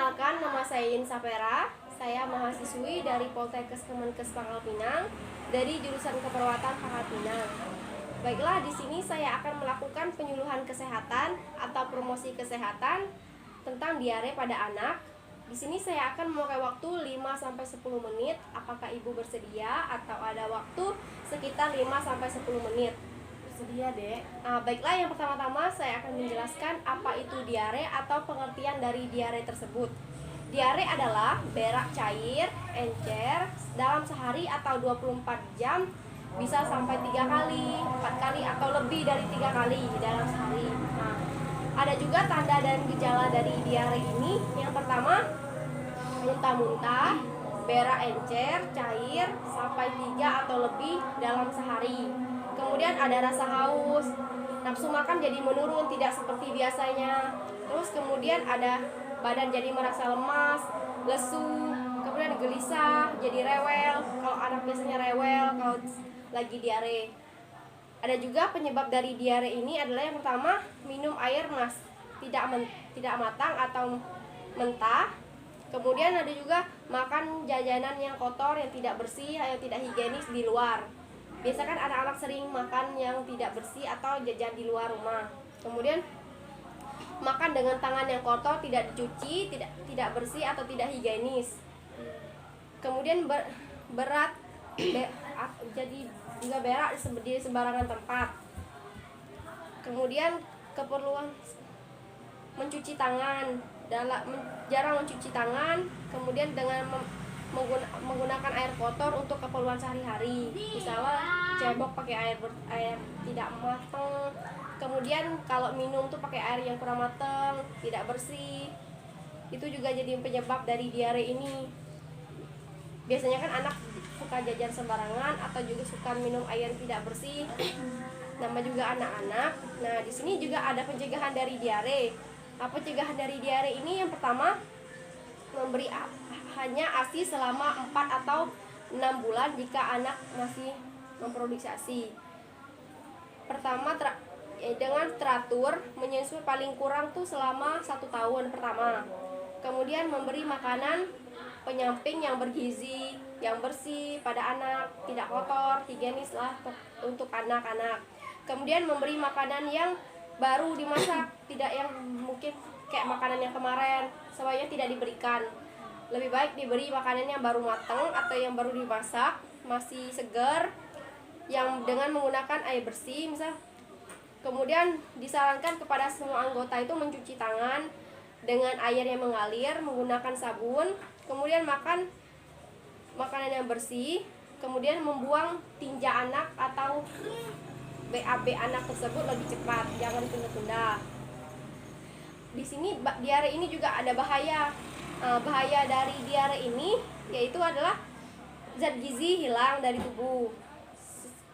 Perkenalkan, nama saya Yin Sapera. Saya mahasiswi dari Poltekkes Kemenkes Pangkal Pinang dari jurusan Keperawatan Pangkal Pinang. Baiklah, di sini saya akan melakukan penyuluhan kesehatan atau promosi kesehatan tentang diare pada anak. Di sini saya akan memakai waktu 5-10 menit. Apakah Ibu bersedia atau ada waktu sekitar 5-10 menit? Bersedia, Dek. Baiklah, yang pertama-tama saya akan menjelaskan apa itu diare atau pengertian dari diare tersebut. Diare adalah berak cair, encer, dalam sehari atau 24 jam, bisa sampai 3 kali, 4 kali, atau lebih dari 3 kali dalam sehari. Ada juga tanda dan gejala dari diare ini. Yang pertama, muntah-muntah, berak encer, cair, sampai 3 atau lebih dalam sehari. Kemudian ada rasa haus, nafsu makan jadi menurun, tidak seperti biasanya. Terus kemudian ada badan jadi merasa lemas, lesu, kemudian gelisah, jadi rewel. Kalau anak biasanya rewel kalau lagi diare. Ada juga penyebab dari diare ini adalah yang pertama, minum air tidak matang atau mentah. Kemudian ada juga makan jajanan yang kotor, yang tidak bersih, yang tidak higienis di luar. Biasa kan anak-anak sering makan yang tidak bersih atau jajan di luar rumah. Kemudian makan dengan tangan yang kotor, tidak dicuci, tidak bersih atau tidak higienis. Kemudian jadi juga berak di sembarangan tempat. Kemudian keperluan mencuci tangan, jarang mencuci tangan. Kemudian dengan menggunakan air kotor untuk keperluan sehari-hari, misalnya cebok pakai air tidak matang. Kemudian kalau minum tuh pakai air yang kurang matang, tidak bersih. Itu juga jadi penyebab dari diare ini. Biasanya kan anak suka jajan sembarangan atau juga suka minum air tidak bersih. Nama juga anak-anak. Nah, di sini juga ada pencegahan dari diare. Pencegahan dari diare ini yang pertama, memberi hanya ASI selama 4 atau 6 bulan jika anak masih memproduksi ASI. Pertama, dengan teratur menyusui paling kurang tuh selama 1 tahun pertama. Kemudian memberi makanan penyamping yang bergizi, yang bersih pada anak, tidak kotor, higienis lah untuk anak-anak. Kemudian memberi makanan yang baru dimasak, tidak yang mungkin kayak makanan yang kemarin, semuanya tidak diberikan. Lebih baik diberi makanan yang baru matang atau yang baru dimasak, masih segar, yang dengan menggunakan air bersih misal. Kemudian disarankan kepada semua anggota itu mencuci tangan dengan air yang mengalir, menggunakan sabun. Kemudian makan makanan yang bersih. Kemudian membuang tinja anak atau BAB anak tersebut lebih cepat, jangan tunda-tunda. Di sini diare ini juga ada bahaya. Bahaya dari diare ini yaitu adalah zat gizi hilang dari tubuh.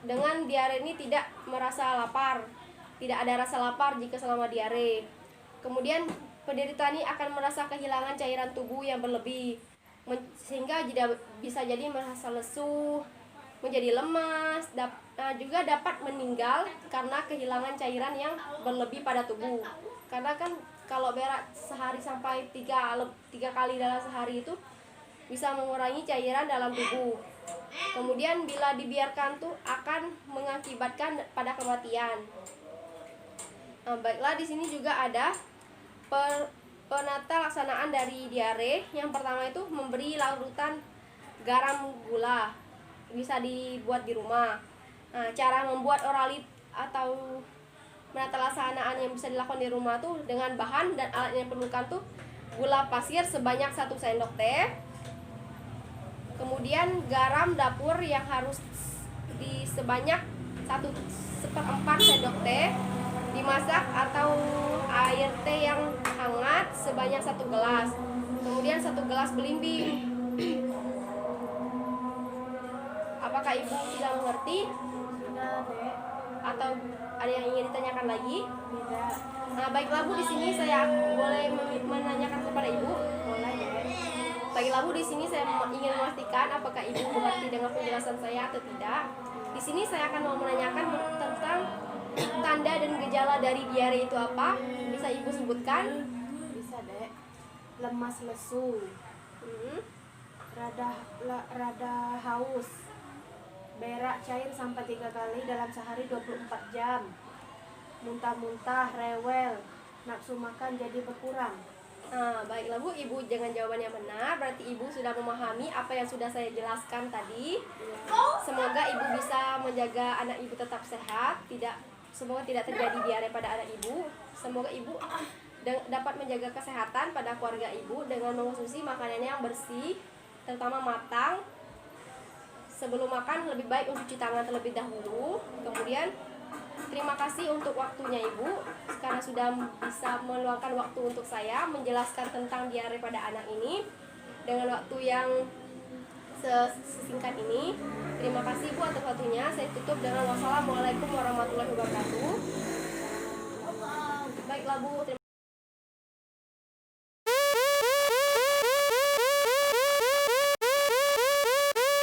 Dengan diare ini tidak merasa lapar, tidak ada rasa lapar jika selama diare. Kemudian penderita ini akan merasa kehilangan cairan tubuh yang berlebih, sehingga bisa jadi merasa lesu, menjadi lemas, juga dapat meninggal karena kehilangan cairan yang berlebih pada tubuh. Karena kan kalau berak sehari sampai 3 kali dalam sehari itu bisa mengurangi cairan dalam tubuh. Kemudian bila dibiarkan tuh akan mengakibatkan pada kematian. Baiklah, di sini juga ada penata laksanaan dari diare. Yang pertama itu memberi larutan garam gula, bisa dibuat di rumah. Cara membuat oralit atau menata laksanaan yang bisa dilakukan di rumah tuh dengan bahan dan alat yang diperlukan tuh gula pasir sebanyak 1 sendok teh. Kemudian garam dapur yang harus di sebanyak 1/4 sendok teh. Dimasak atau air teh yang hangat sebanyak 1 gelas. Kemudian 1 gelas belimbing. Apakah Ibu sudah mengerti? Sudah, Dek. Atau ada yang ingin ditanyakan lagi? Tidak. Baiklah Bu, di sini saya boleh menanyakan kepada Ibu. Boleh, Dek. Baiklah Bu, di sini saya ingin memastikan apakah Ibu mengerti dengan penjelasan saya atau tidak. Di sini saya akan mau menanyakan tentang tanda dan gejala dari diare itu apa? Bisa Ibu sebutkan? Bisa, Dek. lemas lesu, Hmm. rada haus, berak cair sampai 3 kali dalam sehari 24 jam, muntah-muntah, rewel, nafsu makan jadi berkurang. Nah, baiklah Bu, Ibu dengan jawaban yang benar. Berarti Ibu sudah memahami apa yang sudah saya jelaskan tadi. Semoga Ibu bisa menjaga anak Ibu tetap sehat, semoga tidak terjadi diare pada anak Ibu. Semoga Ibu dapat menjaga kesehatan pada keluarga Ibu dengan mengonsumsi makanan yang bersih, terutama matang. Sebelum makan lebih baik mencuci tangan terlebih dahulu. Kemudian terima kasih untuk waktunya Ibu, karena sudah bisa meluangkan waktu untuk saya menjelaskan tentang diare pada anak ini dengan waktu yang sesingkat ini. Terima kasih Bu atas waktunya. Saya tutup dengan wassalamualaikum warahmatullahi wabarakatuh. Baiklah Bu, terima